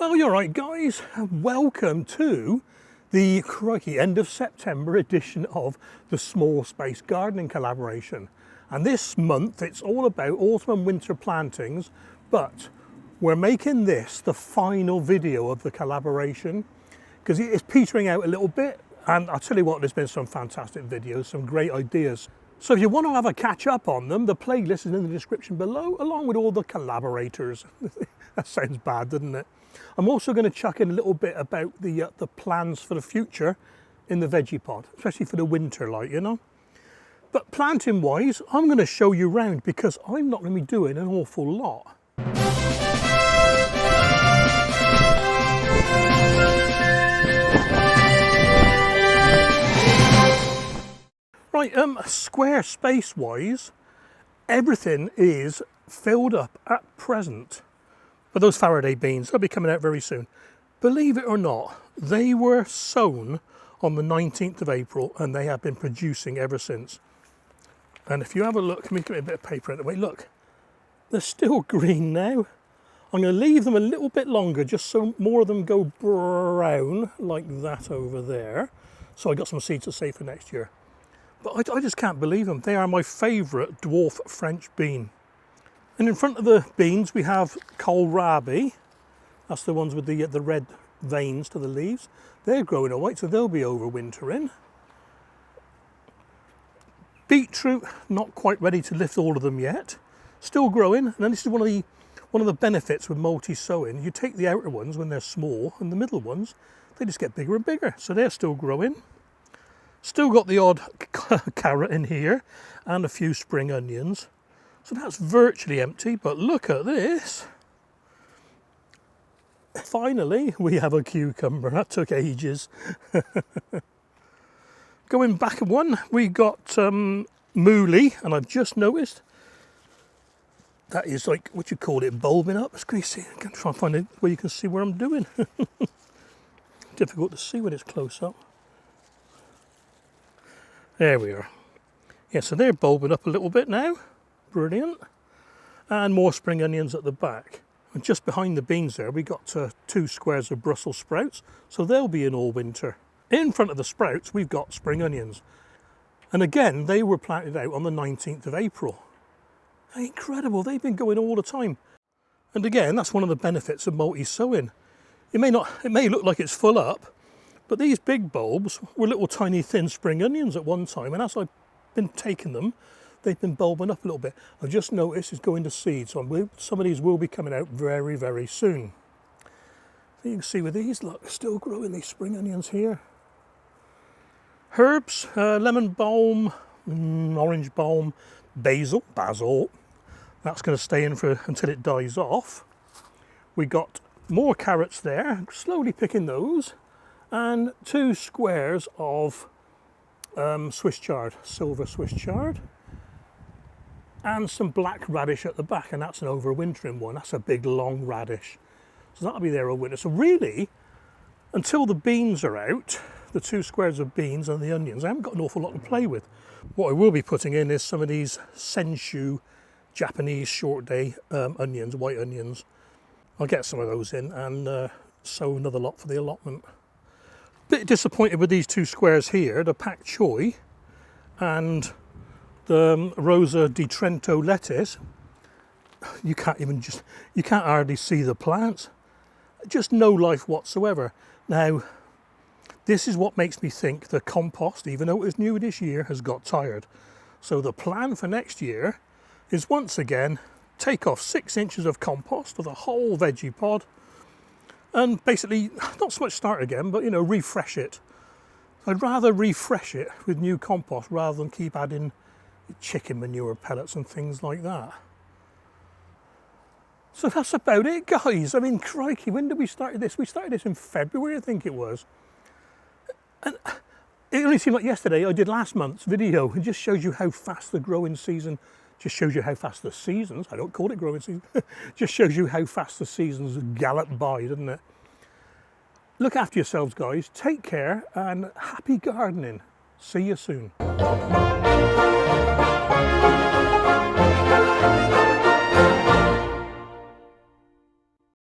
Well, you're right, guys. Welcome to the end of September edition of the Small Space Gardening Collaboration. And this month it's all about autumn and winter plantings, but we're making this the final video of the collaboration because it's petering out a little bit. And I'll tell you what, there's been some fantastic videos, some great ideas. So if you want to have a catch up on them, the playlist is in the description below, along with all the collaborators. That sounds bad, doesn't it? I'm also going to chuck in a little bit about the plans for the future in the Vegepod, especially for the winter, like, you know. But planting wise, I'm going to show you round because I'm not going to be doing an awful lot. Right, square space wise, everything is filled up at present. But those Faraday beans, they'll be coming out very soon. Believe it or not, they were sown on the 19th of April and they have been producing ever since. And if you have a look, let me get a bit of paper out of the way, look, they're still green now. I'm going to leave them a little bit longer just so more of them go brown like that over there. So I got some seeds to save for next year. But I just can't believe them. They are my favourite dwarf French bean. And in front of the beans we have kohlrabi. That's the ones with the red veins to the leaves. They're growing all right, so they'll be overwintering. Beetroot, not quite ready to lift all of them yet. Still growing, and then this is one of the benefits with multi-sowing. You take the outer ones when they're small, and the middle ones, they just get bigger and bigger. So they're still growing. Still got the odd carrot in here, and a few spring onions. So that's virtually empty, but look at this. Finally, we have a cucumber. That took ages. Going back one, we got mooli, and I've just noticed that is like, what you call it, bulbing up. Let's see. I can try and find it where you can see what I'm doing. Difficult to see when it's close up. There we are. Yeah, so they're bulbing up a little bit now. Brilliant. And more spring onions at the back. And just behind the beans there, we got 2 squares of Brussels sprouts, so they'll be in all winter. In front of the sprouts, we've got spring onions. And again, they were planted out on the 19th of April. Incredible, they've been going all the time. And again, that's one of the benefits of multi-sowing. It may look like it's full up, but these big bulbs were little tiny thin spring onions at one time, and as I've been taking them, they've been bulbing up a little bit. I've just noticed it's going to seed, so some of these will be coming out very, very soon. So you can see with these, look, still growing these spring onions here. Herbs, lemon balm, orange balm, basil, that's going to stay in until it dies off. We got more carrots there, slowly picking those, and 2 squares of Swiss chard, silver Swiss chard. And some black radish at the back, and that's an overwintering one. That's a big long radish, so that'll be there all winter. So really, until the beans are out, the 2 squares of beans and the onions, I haven't got an awful lot to play with. What I will be putting in is some of these Senshu Japanese short day onions, white onions. I'll get some of those in and sow another lot for the allotment. Bit disappointed with these 2 squares here, the pak choi and the Rosa di Trento lettuce. You can't hardly see the plants. Just no life whatsoever. Now, this is what makes me think the compost, even though it was new this year, has got tired. So the plan for next year is once again, take off 6 inches of compost for the whole Vegepod and basically, not so much start again, but, you know, refresh it. I'd rather refresh it with new compost rather than keep adding chicken manure pellets and things like that. So that's about it, guys. I mean, crikey, when did we start this? We started this in February, I think it was. And it only seemed like yesterday I did last month's video. It just shows you how fast the growing season, just shows you how fast the seasons, I don't call it growing season, just shows you how fast the seasons gallop by, doesn't it? Look after yourselves, guys. Take care and happy gardening. See you soon.